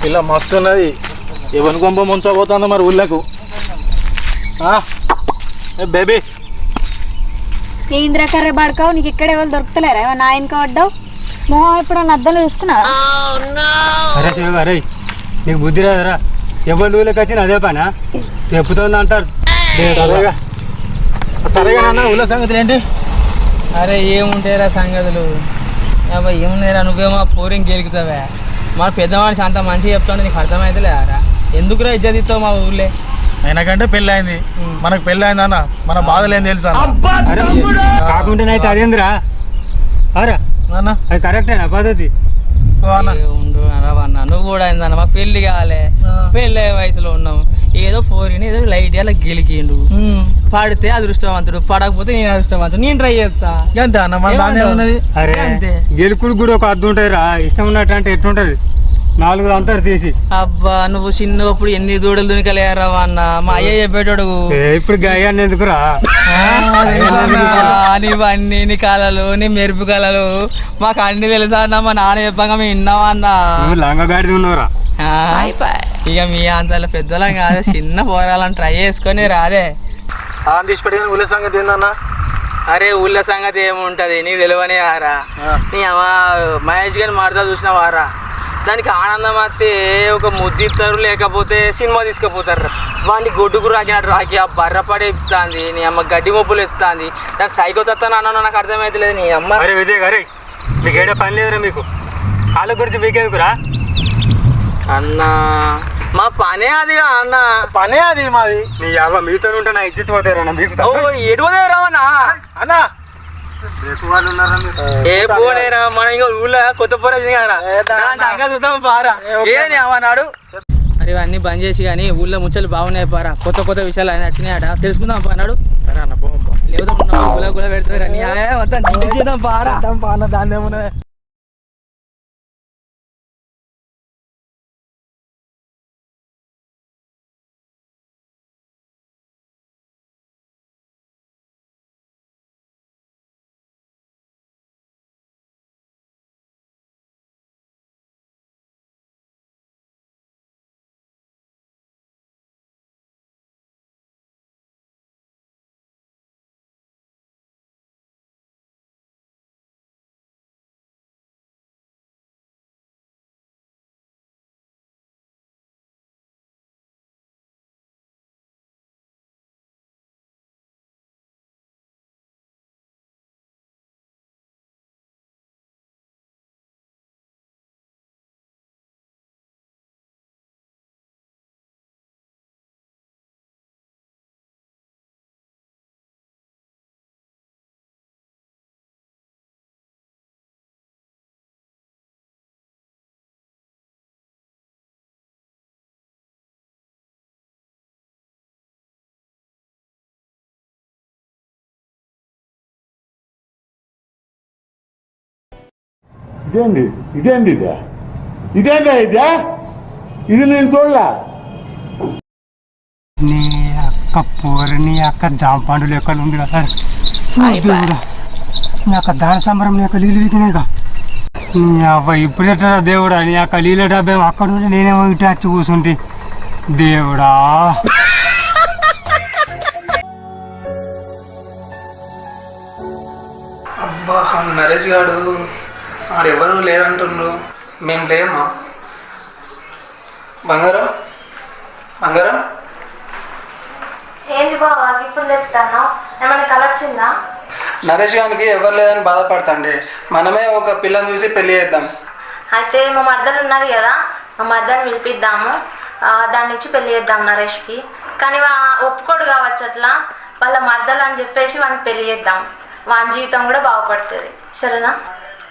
ఇలా మస్తు ఉన్నది. ఎవరి కొంప ముంచబోతుందో మరి ఊళ్ళకు. బేబీ ఏ ఇంద్రకర్ర పడకావు, నీకు ఇక్కడ ఎవరు దొరుకుతలేరా? ఏమన్నా ఆయనకి పడ్డావు? మొహం ఎప్పుడన్నా అద్దంలో చూసుకున్నావా? అరే శివ, అరే నీకు బుద్ధి రాదరా? ఎవరి ఊళ్ళకి వచ్చిన అదే పనా చెప్పుతోంది అంటారు. సరేగా నాన్న, ఊళ్ళ సంగతి ఏంటి? అరే ఏముంటాయిరా సంగతులు, ఏమున్నాయిరా? నువ్వేమో పోరింగ్ గెలుకుతావా? మన పెద్ద మనిషి అంత మంచిగా చెప్తుంటే నీకు అర్థమైతే లేరా? ఎందుకురా ఇజ్జత్ ఇస్తావు మా ఊళ్ళే? ఆయనకంటే పెళ్ళి అయింది, మనకు పెళ్ళి అయింది అన్న. మన బాధలు ఏం తెలుసా? కాకుండానైతే అదేందిరా అరా అన్న అది కరెక్టేనా పద్ధతి? ఉండు అన్న, నువ్వు కూడా అయిందన్న. మా పెళ్లి కాలే, పెళ్ళి అయ్యే వయసులో ఉన్నాం. ఏదో పోరిని ఏదో లైట్ అలా గెలికిండు. పడితే అదృష్టవంతుడు, పడకపోతే నేను అదృష్టవంతుడు. నేను ట్రై చేస్తా అంతే అన్న. మన దాని ఉన్నది. అరే అంతే. గెలుకుడు కూడా ఒక అర్థం ఉంటుంది రా. ఇష్టం ఉన్నట్టు అంటే ఎట్లుంటది? 4 అంతరు తీసి. అబ్బా నువ్వు చిన్నప్పుడు ఎన్ని దూడలు దునికలేరా అన్న. మా అయ్య చెప్పేటోడు. ఇప్పుడు గాయాన్ని ఎందుకురా? నీవన్నీ నీ కళలు, నీ మెరుపు కళలు మాకు అన్ని తెలుసా అన్న. మా నాన్న చెప్పగా మేము విన్నావా అన్న. లంగగాడిది ఉన్నావురా. ఇక మీ అంత పెద్దలం కాదు, చిన్న పోరాలని ట్రై చేసుకొని రాదే. తీసి పెట్టి ఊళ్ళ సంగతి ఏందన్న? అరే ఊళ్ళ సంగతి ఏముంటది నీకు తెలియని ఆరా. నీ అమ్మ మహేష్ గారిని మాడతా చూసినావారా? దానికి ఆనందం వస్తే ఒక ముద్దు ఇస్తారు, లేకపోతే సినిమా తీసుకుపోతారు. వాడిని గొడ్డుకు రాకినట్టు రాకి ఆ బర్ర పడి ఎత్తుతుంది. నీ అమ్మ గడ్డి మొప్పులు ఎత్తుతుంది. నాకు సైకో తత్తాను అన్న, నాకు అర్థమవుతలేదు నీ అమ్మ. అరే విజయ్ గారే, మీకు ఏడా పని లేదురా? మీకు వాళ్ళ గురించి మీకెందుకురా అన్న? మా పనే అది అన్న, పనే అది మాది. నీ అవ్వ మీతో ఉంటే నా ఇజ్జత్ పోతారన్నా. మీకు ఎటువదే రావన్నా అన్న ఏ పోనేరా? మన ఇంకా ఊళ్ళో కొత్త పోరా చూద్దాం పారా. ఏ అన్నాడు. అరే ఇవన్నీ బంద్ చేసి కానీ ఊళ్ళో ముచ్చలు బాగున్నాయి పారా. కొత్త కొత్త విషయాలు ఆయన వచ్చినాయట, తెలుసుకుందాం అన్నాడు. సరే అన్న, పోంపా. లేకపోతే గుల గుల పెడతారు మొత్తం పారా. దాన్ని ఏమున్నది? ఇదేంది ఇది నేను చూడలా. నీ అక్క పోరు, నీ అక్క జాంపాండు లెక్కలు ఉంది కదా. నీ అక్క దాని సంబరం, నీ అక్క నీళ్ళు వీకినాయిగా. నీ అవ్వ ఇప్పుడెట్లా దేవుడా? నీ అక్క నీళ్ళ డబ్బే అక్కడ నుండి నేనేమో ఇటు వచ్చి కూర్చుంటే దేవుడా. అబ్బా నరేష్ గారు ఆడెవరు లేరంటుండ్రు. మేము లేమా? బంగారం బంగారం ఏంటి బాబా ఇప్పుడు చెప్తాను? ఏమైనా కలొచ్చిందా? నరేష్ గారికి ఎవరు లేదని బాధపడతాండి. మనమే ఒక పిల్లని చూసి పెళ్లి చేద్దాం. అయితే మా మర్దలు ఉన్నది కదా, మా మర్దని పిలిపిద్దాము. దాన్ని ఇచ్చి పెళ్లి చేద్దాం నరేష్కి. కానీ ఒప్పుకోడు కావచ్చు అట్లా. వాళ్ళ మర్దలు అని చెప్పేసి వాడిని పెళ్లి చేద్దాం. వాని జీవితం కూడా బాగుపడుతుంది. సరేనా?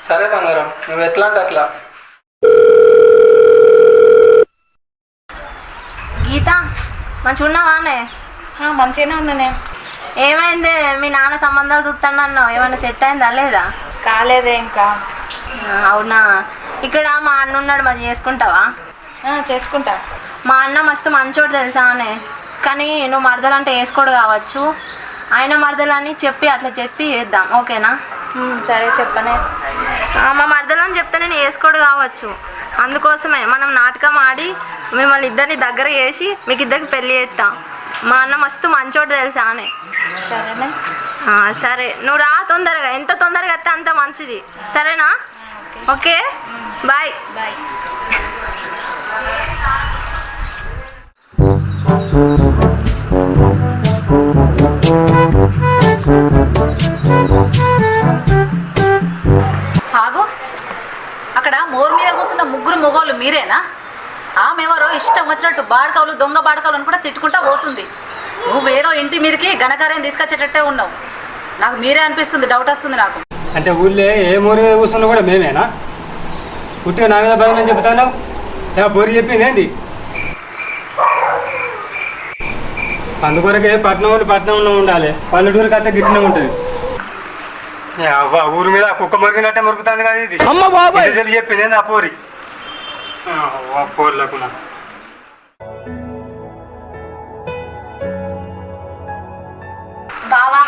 సరే బంగారం, నువ్వు ఎట్లా అంటే అట్లా. గీత మంచిగా ఉన్నావానే? మంచిగానే ఉన్నానే. ఏమైంది? మీ నాన్న సంబంధాలు చూస్తాను, ఏమైనా సెట్ అయిందా లేదా? కాలేదే ఇంకా. అవునా? ఇక్కడ మా అన్న ఉన్నాడు, మరి చేసుకుంటావా? చేసుకుంటా. మా అన్న మస్తు మంచోడు తెలుసా అనే. కానీ నువ్వు మరదలంటే వేసుకోడు కావచ్చు. ఆయన మరదలని చెప్పి అట్లా చెప్పి వేద్దాం, ఓకేనా? సరే చెప్పనే. మా మరదలని చెప్తే నేను వేసుకోడు కావచ్చు, అందుకోసమే మనం నాటకం ఆడి మిమ్మల్ని ఇద్దరిని దగ్గర చేసి మీకు ఇద్దరికి పెళ్లి చేస్తాం. మా అన్న మస్తు మంచోడు తెలుసా అని. సరేనా? సరే నువ్వు రా తొందరగా, ఎంత తొందరగా వస్తే అంత మంచిది. సరేనా? Okay bye. బాయ్. ఆగు, అక్కడ మోరు మీద కూర్చున్న ముగ్గురు మొగోళ్ళు మీరేనా? ఆమె ఎవరో ఇష్టం వచ్చినట్టు బాడకావులు దొంగ బాడకావులు అని కూడా తిట్టుకుంటా పోతుంది. నువ్వేదో ఇంటి మీదకి ఘనకార్యం తీసుకొచ్చేటట్టే ఉన్నావు. నాకు మీరే అనిపిస్తుంది, డౌట్ వస్తుంది నాకు. అంటే ఊళ్ళో ఏ మూరి మీద కూర్చున్నా కూడా మేమేనా? పుట్టిగా నా మీద భయం అని చెప్తాను. బోరి చెప్పింది ఏంది? అందుకొరకే పట్టణంలో ఉండాలి, పల్లెటూరికి అయితే గిట్టినే ఉంటుంది. ఊరి మీద కుక్క మురిగినట్టే మురుగుతుంది కదా ఇది. చెల్లి చెప్పింది ఏంది ఆ పోరి పోర్లకు. బావా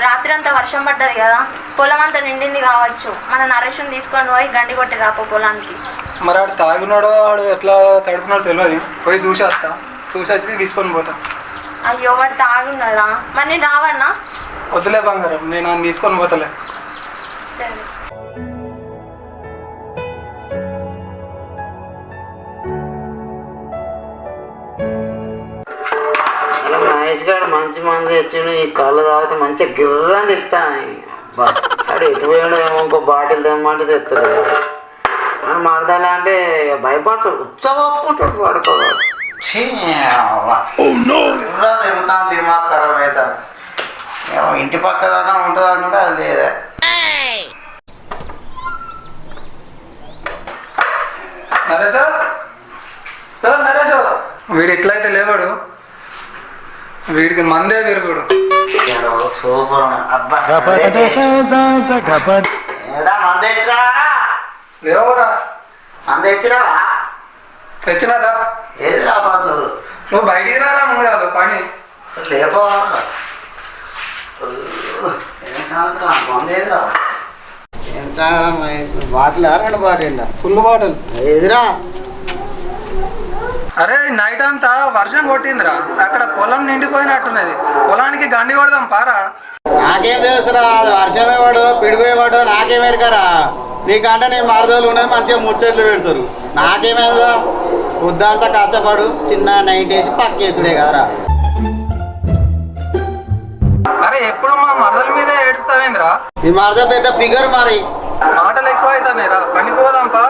రాత్రి అంతా వర్షం పడ్డది కదా, పొలం అంతా నిండింది కావచ్చు. మన నరేష్ని తీసుకొని పోయి గండి కొట్టి రాపో పొలానికి. మరి ఆడు తాగున్నాడో ఆడు ఎట్లా తడుపున్నాడో తెలియదు. పోయి చూసి వస్తా, చూసి వచ్చి తీసుకొని పోతా. అయ్యో వాడు తాగున్నాడా? మరి నేను రావన్నా? వద్దులే బంగారం, నేను ఆయన తీసుకొని పోతలే. సరే. మహేష్ గారు మంచి మంది తెచ్చిన ఈ కళ్ళు తాగితే మంచిగా గిర్రని తిప్పుతాను. అడు ఎటు పోయాడు ఏమో, ఇంకో బాటిల్ తెమ్మంటే తెస్తాడు. మనం మరదాలి అంటే భయపడతాడు, ఉత్సవసుకుంటాడు పడుకోవాడు. తిరుగుతాను, దిమాగ్ ఖరాబ్ అవుతాను. ఏమో ఇంటి పక్కదన్నా ఉంటుంది అనుకుంటే అది లేదా. నరేశో నరేశో, వీడు ఎట్లయితే లేవాడు, వీడికి మందే విరుగుడు. సూపర్. అబ్బా మంది తెచ్చినావా? లేవురా. మంది తెచ్చినావా? తెచ్చినాదా? ఏది రాబోతు? నువ్వు బయటికి రారా ముందు కాదు పని లేపో. ఏం సాయంత్రం మంది ఏదిరా? ఏం సాయంత్రం బాటిల్ 2 బాటిల్ ఫుల్ బాటిల్ ఏదిరా? అరే నైట్ అంతా వర్షం కొట్టిందిరా, అక్కడ పొలం నిండిపోయినట్టున్నది. పొలానికి గండి కొడదాం పారా. నాకేం తెలుసురా, అది వర్షమే పడో పిడిపోయేవాడో నాకేం ఎరకరా. నీకంటే నేను మరదోళ్ళు ఉన్నది మంచిగా ముచ్చట్లు పెడతారు. నాకేమేదో వద్దంతా కష్టపడు, చిన్న 90 వేసి పక్కేసుడే కదరా. అరే ఎప్పుడు మా మరదల మీదే ఏడుస్తావేంద్రా? ఈ మరద పెద్ద ఫిగర్ మరి. మాటలు ఎక్కువ అవుతానేరా, పనికి పోదాంపా.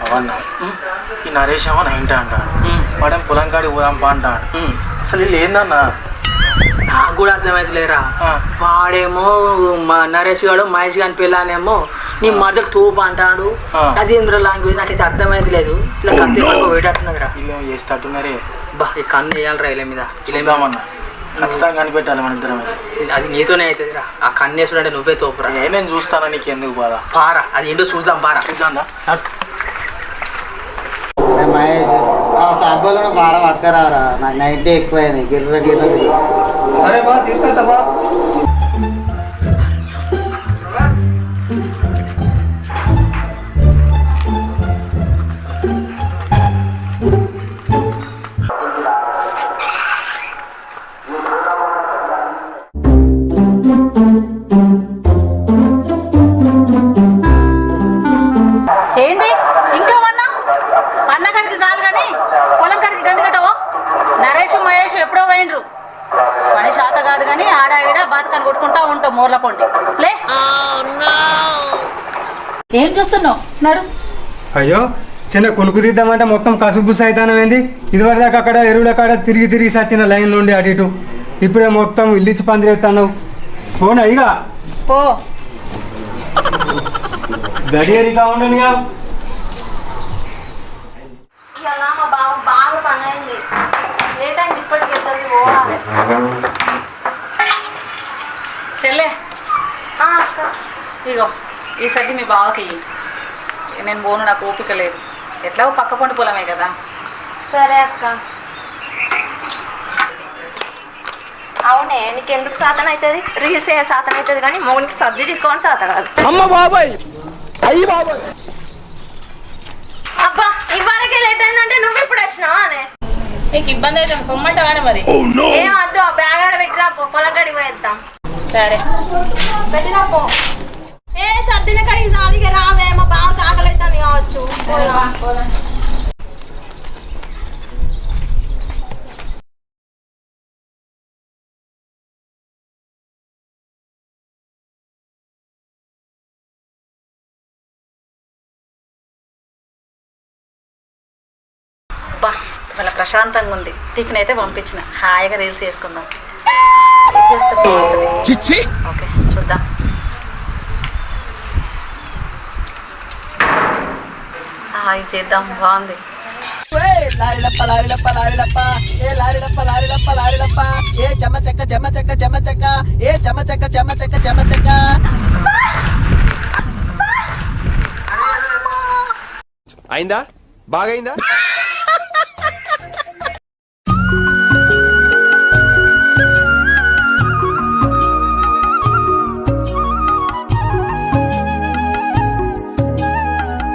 అవన్నా ఈ నరేష్ ఏమో 90 అంటాడు, వాడేం పొలం కాడికి పోదాంపా అంటాడు. అసలు వీళ్ళు ఏందన్నా నాకు కూడా అర్థమైతలేరా. వాడేమో మా నరేష్ గారు మహేష్ గారి పిల్లనేమో నీ మరదకు తూపు అంటాడు. అదేంద్ర లాంగ్వేజ్ నాకైతే అర్థమైతలేదు. ఇలా కత్తి పడుకో వేటట్టున్నదిరా. వీళ్ళు ఏమో చేస్తట్టున్నారే. బా ఈ కన్ను వేయాలిరా ఇలా మీద. ఇలేమన్నా ఖచ్చితంగా కనిపెట్టాలి మన ఇద్దరం. అది నీతోనే అవుతుందిరా. ఆ కన్నేసుడు అంటే నువ్వే తోపురా. నేను చూస్తానా, నీకు ఎందుకు బాధ? పారా అది ఏంటో చూద్దాం, పారా చూద్దాందా. అరే మహేష్, సబ్బులను బాగా పట్టుకరారా, నాకు 90 ఎక్కువైంది. గిర్ర గిర్ర తిరిగి. సరే బా తీసుకెళ్తా బా. ఏంది ఇంకా అన్నా? అన్న కడికి చాలు కానీ పొలం కడికి గండి కట్టవో. నరేష్ మహేష్ ఎప్పుడో పోయినరు. పని శాత కాదు కానీ ఆడ ఈడ బాతకాన్ని కొట్టుకుంటా ఉంటావు మూర్ల పొంటి. లే ఏం చూస్తున్నావు? నడు. అయ్యో చిన్న కునుకు తీద్దామంటే మొత్తం కసుబుస్ అవుతాను ఏంది? ఇదివరదాకా అక్కడ ఎరువుల కాడ తిరిగి సచ్చిన లైన్ నుండి అటు ఇటు, ఇప్పుడే మొత్తం ఇల్లిచ్చి పందిరేస్తాను. పోనా ఇక పో. గడియరిగా ఉండనుగా. ఇలా మా బావ బాగా పని అయింది, లేట్ అయింది. ఇప్పటికి ఎక్కడికి పోవాలి. చెల్లె అక్క ఇగో ఈ సర్ది మీ బావకి ఇయ్యి. నేను పోను, నాకు ఓపిక లేదు. ఎట్లాగో పక్క పొంటి పొలమే కదా. సరే అక్క. అవునే నీకెందుకు సాధన అవుతుంది? రీల్స్ ఏ సాధన అవుతుంది కానీ మొగునికి సర్ది తీసుకోవని సాధ కాదు. అమ్మ బాబాయ్, అయ్యి బాబాయ్. ఇవరకే లేట్ అయిందంటే నువ్వు ఇప్పుడు వచ్చినావా అనే నీకు ఇబ్బంది అయితే పొమ్మంటావానే మరి ఏం వద్దు ఆ బ్యాగ్ ఆడ పెట్టిరా పో పొలం కడిగి పోయేద్దాం సరే పెట్టిరా పో ఏ సర్దిన కడిగి సారిగా రావే మా బాగా ఆకలి అవుతుంది కావచ్చు పోదాం. బా వాళ్ళ ప్రశాంతంగా ఉంది. టిఫిన్ అయితే పంపించిన, హాయిగా రీల్స్ చేసుకుందాం. ఏం చేస్తే బాగుంటుంది. ఓకే చూద్దాం. ఇది చేద్దాం, బాగుంది. అయిందా? బాగైందా?